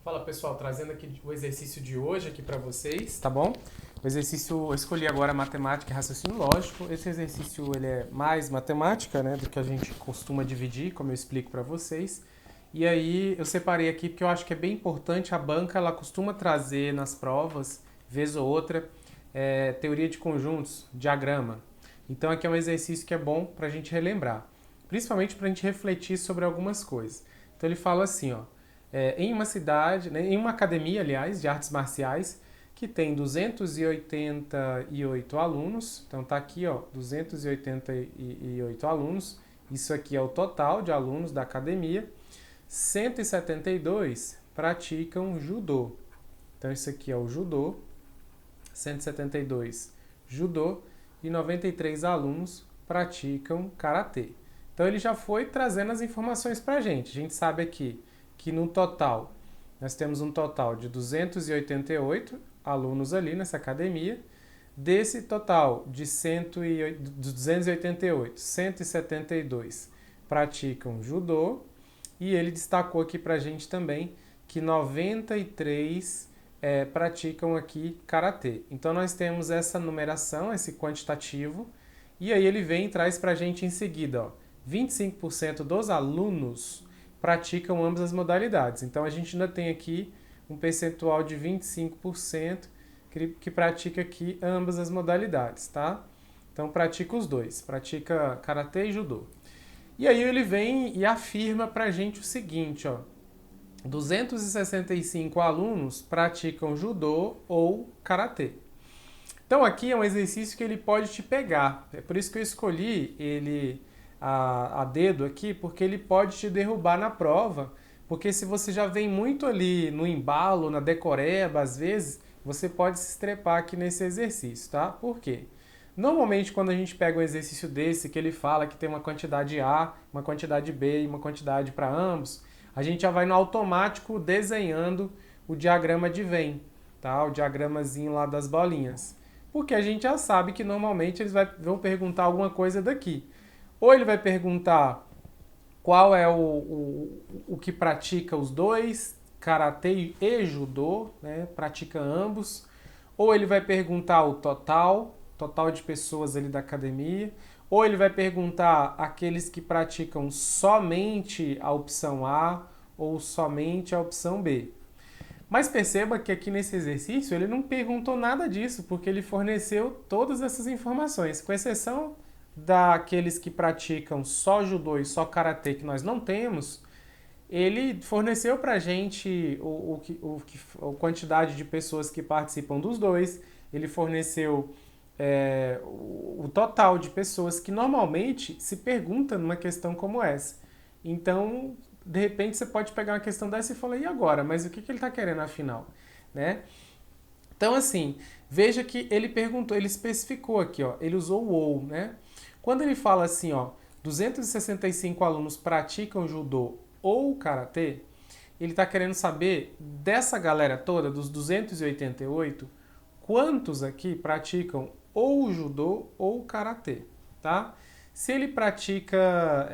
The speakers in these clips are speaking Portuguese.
Fala pessoal, trazendo aqui o exercício de hoje aqui para vocês, tá bom? O exercício, eu escolhi agora matemática e raciocínio lógico. Esse exercício ele é mais matemática, né, do que a gente costuma dividir, como eu explico para vocês. E aí eu separei aqui porque eu acho que é bem importante. A banca ela costuma trazer nas provas, vez ou outra, teoria de conjuntos, diagrama. Então aqui é um exercício que é bom para a gente relembrar, principalmente para a gente refletir sobre algumas coisas. Então ele fala assim, ó em uma cidade, né, em uma academia, aliás, de artes marciais, que tem 288 alunos. Então tá aqui, ó, 288 alunos. Isso aqui é o total de alunos da academia. 172 praticam judô. Então isso aqui é o judô. 172 judô e 93 alunos praticam karatê. Então ele já foi trazendo as informações para a gente. A gente sabe aqui que no total, nós temos um total de 288 alunos ali nessa academia. Desse total de 288, 172 praticam judô. E ele destacou aqui para a gente também que 93 praticam aqui karatê. Então nós temos essa numeração, esse quantitativo. E aí ele vem e traz para a gente em seguida, ó, 25% dos alunos praticam ambas as modalidades. Então a gente ainda tem aqui um percentual de 25% que pratica aqui ambas as modalidades, tá? Então pratica os dois, pratica karatê e judô. E aí ele vem e afirma pra gente o seguinte, ó: 265 alunos praticam judô ou karatê. Então aqui é um exercício que ele pode te pegar. É por isso que eu escolhi ele a dedo aqui, porque ele pode te derrubar na prova, porque se você já vem muito ali no embalo, na decoreba, às vezes, você pode se estrepar aqui nesse exercício, tá? Por quê? Normalmente, quando a gente pega um exercício desse, que ele fala que tem uma quantidade A, uma quantidade B e uma quantidade para ambos, a gente já vai no automático desenhando o diagrama de Venn, tá? O diagramazinho lá das bolinhas. Porque a gente já sabe que normalmente eles vão perguntar alguma coisa daqui. Ou ele vai perguntar qual é o que pratica os dois, karatê e judô, né? Pratica ambos. Ou ele vai perguntar o total de pessoas ali da academia. Ou ele vai perguntar aqueles que praticam somente a opção A ou somente a opção B. Mas perceba que aqui nesse exercício ele não perguntou nada disso, porque ele forneceu todas essas informações, com exceção daqueles que praticam só judô e só karatê que nós não temos. Ele forneceu para a gente a quantidade de pessoas que participam dos dois, ele forneceu o total de pessoas que normalmente se pergunta numa questão como essa. Então, de repente, você pode pegar uma questão dessa e falar, e agora? Mas o que ele está querendo afinal? Né? Então, assim, veja que ele perguntou, ele especificou aqui, ó, ele usou o ou, né? Quando ele fala assim, ó, 265 alunos praticam judô ou karatê, ele está querendo saber dessa galera toda, dos 288, quantos aqui praticam ou judô ou karatê, tá? Se ele pratica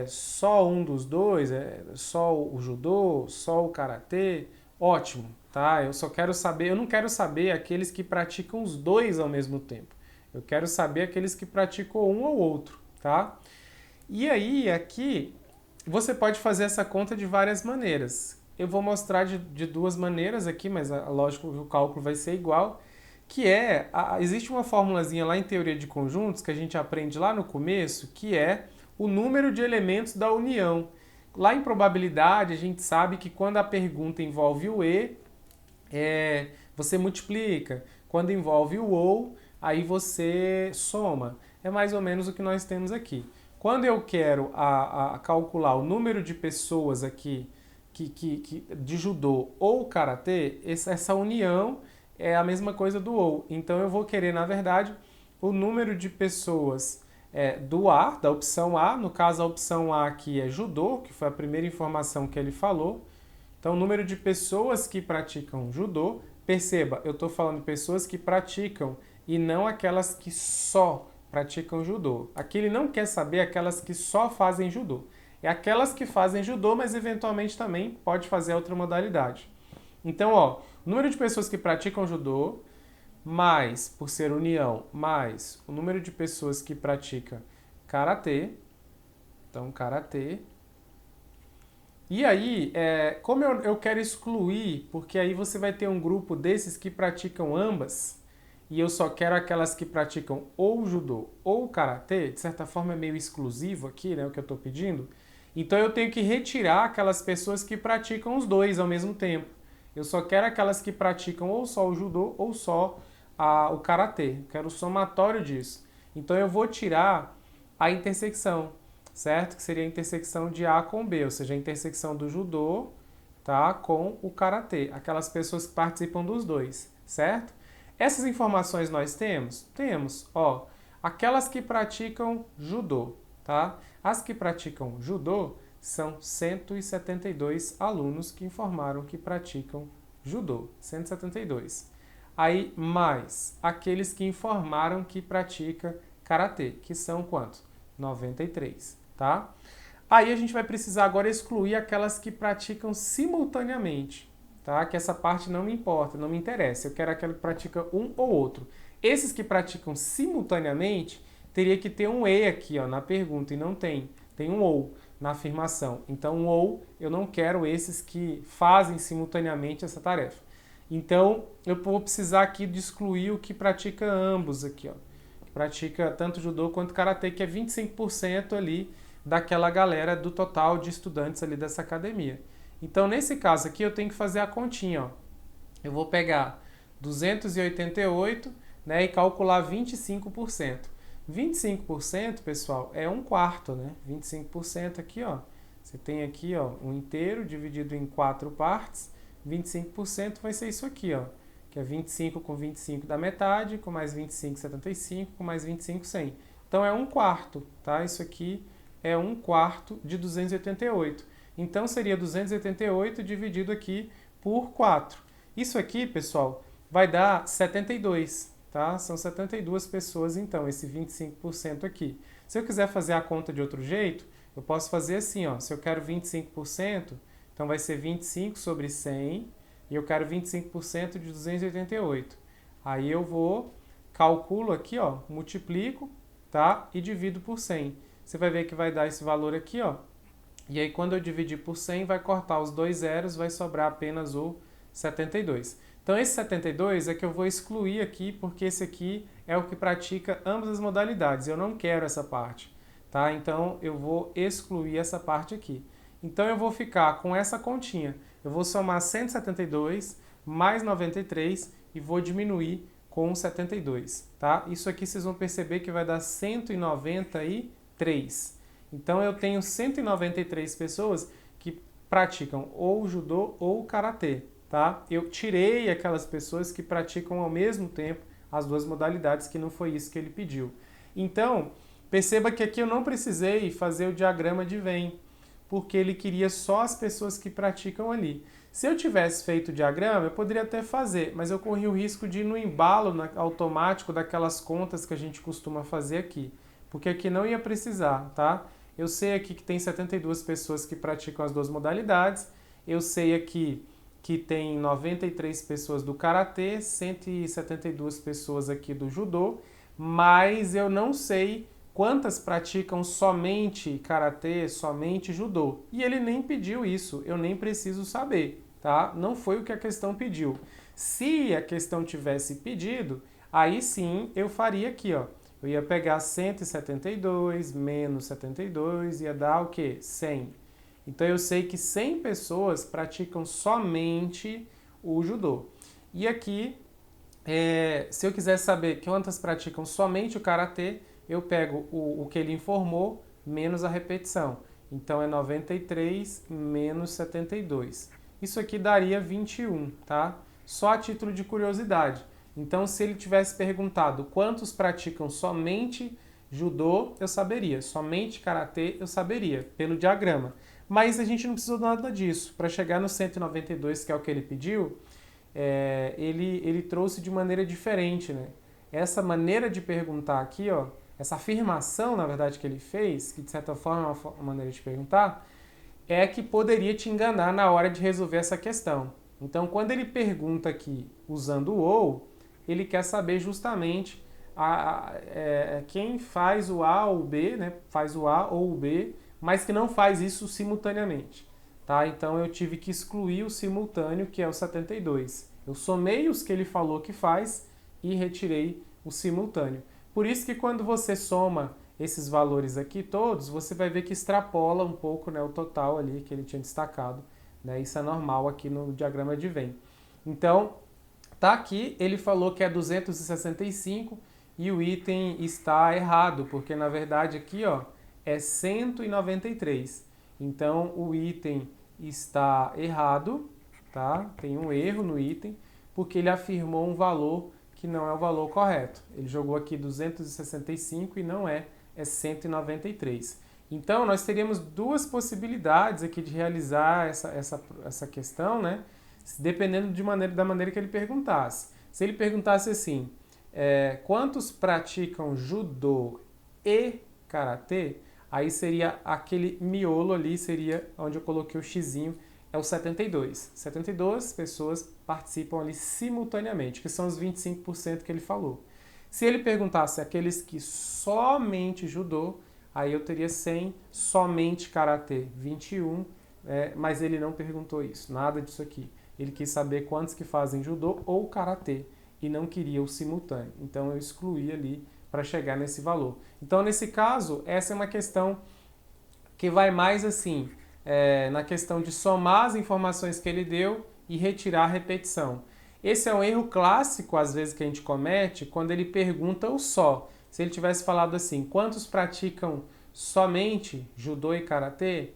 só um dos dois, só o judô, só o karatê, ótimo, tá? Eu só quero saber, eu não quero saber aqueles que praticam os dois ao mesmo tempo. Eu quero saber aqueles que praticam um ou outro, tá? E aí, aqui, você pode fazer essa conta de várias maneiras. Eu vou mostrar de duas maneiras aqui, mas lógico que o cálculo vai ser igual, que existe uma formulazinha lá em teoria de conjuntos que a gente aprende lá no começo, que é o número de elementos da união. Lá em probabilidade, a gente sabe que quando a pergunta envolve o e, você multiplica. Quando envolve o ou, aí você soma. É mais ou menos o que nós temos aqui. Quando eu quero calcular o número de pessoas aqui de judô ou karatê, essa união é a mesma coisa do ou. Então eu vou querer, na verdade, o número de pessoas do A, da opção A. No caso, a opção A aqui é judô, que foi a primeira informação que ele falou. Então, o número de pessoas que praticam judô. Perceba, eu estou falando de pessoas que praticam e não aquelas que só praticam judô. Aqui ele não quer saber aquelas que só fazem judô. é aquelas que fazem judô, mas eventualmente também pode fazer outra modalidade. Então, ó, o número de pessoas que praticam judô, mais, por ser união, mais o número de pessoas que praticam karatê. Então, karatê. E aí, como eu quero excluir, porque aí você vai ter um grupo desses que praticam ambas, e eu só quero aquelas que praticam ou judô ou karatê, de certa forma é meio exclusivo aqui, né, o que eu estou pedindo. Então eu tenho que retirar aquelas pessoas que praticam os dois ao mesmo tempo. Eu só quero aquelas que praticam ou só o judô ou só o karatê. Eu quero o somatório disso. Então eu vou tirar a intersecção, certo? Que seria a intersecção de A com B, ou seja, a intersecção do judô, tá, com o karatê. Aquelas pessoas que participam dos dois, certo? Essas informações nós temos? Temos, ó, aquelas que praticam judô, tá? As que praticam judô são 172 alunos que informaram que praticam judô, 172. Aí, mais aqueles que informaram que praticam karatê, que são quantos? 93, tá? Aí a gente vai precisar agora excluir aquelas que praticam simultaneamente, tá? Que essa parte não me importa, não me interessa. Eu quero aquela que pratica um ou outro. Esses que praticam simultaneamente, teria que ter um E aqui, ó, na pergunta, e não tem. Tem um OU na afirmação. Então, um OU, eu não quero esses que fazem simultaneamente essa tarefa. Então, eu vou precisar aqui de excluir o que pratica ambos aqui, ó. Pratica tanto judô quanto karatê, que é 25% ali daquela galera do total de estudantes ali dessa academia. Então, nesse caso aqui, eu tenho que fazer a continha, ó. Eu vou pegar 288, né, e calcular 25%. 25%, pessoal, é um quarto, né? 25% aqui, ó. Você tem aqui, ó, um inteiro dividido em 4 partes. 25% vai ser isso aqui, ó. Que é 25 com 25 da metade, com mais 25, 75, com mais 25, 100. Então, é um quarto, tá? Isso aqui é um quarto de 288. Então, seria 288 dividido aqui por 4. Isso aqui, pessoal, vai dar 72, tá? São 72 pessoas, então, esse 25% aqui. Se eu quiser fazer a conta de outro jeito, eu posso fazer assim, ó. Se eu quero 25%, então vai ser 25 sobre 100, e eu quero 25% de 288. Aí eu vou, calculo aqui, ó, multiplico, tá? E divido por 100. Você vai ver que vai dar esse valor aqui, ó. E aí, quando eu dividir por 100, vai cortar os dois zeros, vai sobrar apenas o 72. Então, esse 72 é que eu vou excluir aqui, porque esse aqui é o que pratica ambas as modalidades. Eu não quero essa parte, tá? Então, eu vou excluir essa parte aqui. Então, eu vou ficar com essa continha. Eu vou somar 172 mais 93 e vou diminuir com 72, tá? Isso aqui vocês vão perceber que vai dar 193. Então, eu tenho 193 pessoas que praticam ou judô ou karatê, tá? Eu tirei aquelas pessoas que praticam ao mesmo tempo as duas modalidades, que não foi isso que ele pediu. Então, perceba que aqui eu não precisei fazer o diagrama de Venn, porque ele queria só as pessoas que praticam ali. Se eu tivesse feito o diagrama, eu poderia até fazer, mas eu corri o risco de ir no embalo automático daquelas contas que a gente costuma fazer aqui, porque aqui não ia precisar, tá? Eu sei aqui que tem 72 pessoas que praticam as duas modalidades. Eu sei aqui que tem 93 pessoas do karatê, 172 pessoas aqui do judô, mas eu não sei quantas praticam somente karatê, somente judô. E ele nem pediu isso, eu nem preciso saber, tá? Não foi o que a questão pediu. Se a questão tivesse pedido, aí sim eu faria aqui, ó. Eu ia pegar 172 menos 72, ia dar o quê? 100. Então eu sei que 100 pessoas praticam somente o judô. E aqui, se eu quiser saber quantas praticam somente o karatê, eu pego o que ele informou menos a repetição. Então é 93 menos 72. Isso aqui daria 21, tá? Só a título de curiosidade. Então, se ele tivesse perguntado quantos praticam somente judô, eu saberia. Somente karatê, eu saberia, pelo diagrama. Mas a gente não precisou de nada disso. Para chegar no 192, que é o que ele pediu, ele trouxe de maneira diferente, né? Essa maneira de perguntar aqui, ó, essa afirmação, na verdade, que ele fez, que de certa forma é uma maneira de perguntar, é que poderia te enganar na hora de resolver essa questão. Então, quando ele pergunta aqui usando o ou, ele quer saber justamente quem faz o A ou o B, né? Faz o A ou o B, mas que não faz isso simultaneamente. Tá? Então, eu tive que excluir o simultâneo, que é o 72. Eu somei os que ele falou que faz e retirei o simultâneo. Por isso que quando você soma esses valores aqui todos, você vai ver que extrapola um pouco, né, o total ali que ele tinha destacado. Né? Isso é normal aqui no diagrama de Venn. Então, tá aqui, ele falou que é 265 e o item está errado, porque na verdade aqui ó, é 193. Então, o item está errado, tá? Tem um erro no item, porque ele afirmou um valor que não é o valor correto. Ele jogou aqui 265 e não é 193. Então, nós teríamos duas possibilidades aqui de realizar essa questão, né? Dependendo da maneira que ele perguntasse. Se ele perguntasse assim, quantos praticam judô e karatê, aí seria aquele miolo ali, seria onde eu coloquei o xizinho, é o 72. 72 pessoas participam ali simultaneamente, que são os 25% que ele falou. Se ele perguntasse aqueles que somente judô, aí eu teria 100, somente karatê 21, mas ele não perguntou isso, nada disso aqui. Ele quis saber quantos que fazem judô ou karatê e não queria o simultâneo. Então eu excluí ali para chegar nesse valor. Então nesse caso, essa é uma questão que vai mais assim, na questão de somar as informações que ele deu e retirar a repetição. Esse é um erro clássico, às vezes, que a gente comete quando ele pergunta o só. Se ele tivesse falado assim, quantos praticam somente judô e karatê?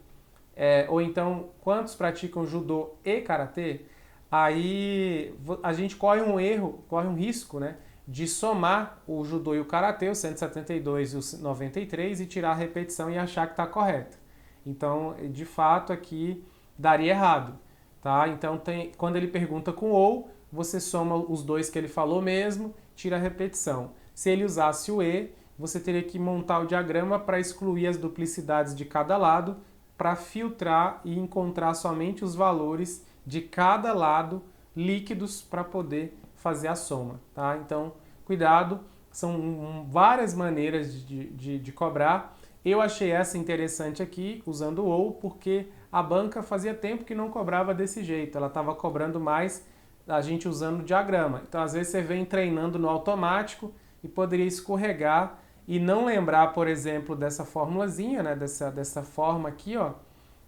Ou então, quantos praticam judô e karatê? Aí a gente corre um risco, né, de somar o judô e o karatê, o 172 e o 93, e tirar a repetição e achar que está correto. Então, de fato, aqui daria errado. Tá? Então, quando ele pergunta com ou, você soma os dois que ele falou mesmo, tira a repetição. Se ele usasse o e, você teria que montar o diagrama para excluir as duplicidades de cada lado, para filtrar e encontrar somente os valores de cada lado líquidos para poder fazer a soma. Tá? Então, cuidado, são várias maneiras de cobrar. Eu achei essa interessante aqui, usando o ou, porque a banca fazia tempo que não cobrava desse jeito. Ela estava cobrando mais a gente usando o diagrama. Então, às vezes, você vem treinando no automático e poderia escorregar e não lembrar, por exemplo, dessa formulazinha, né? dessa forma aqui, ó,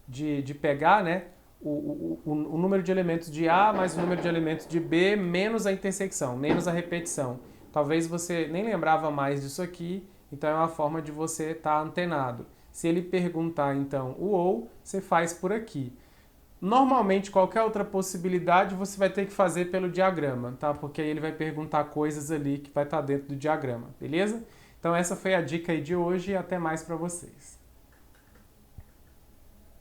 de pegar, né? O número de elementos de A mais o número de elementos de B menos a intersecção, menos a repetição. Talvez você nem lembrava mais disso aqui, então é uma forma de você estar antenado. Se ele perguntar, então, o ou, você faz por aqui. Normalmente, qualquer outra possibilidade você vai ter que fazer pelo diagrama, tá? Porque aí ele vai perguntar coisas ali que vai estar dentro do diagrama, beleza? Então essa foi a dica aí de hoje e até mais para vocês.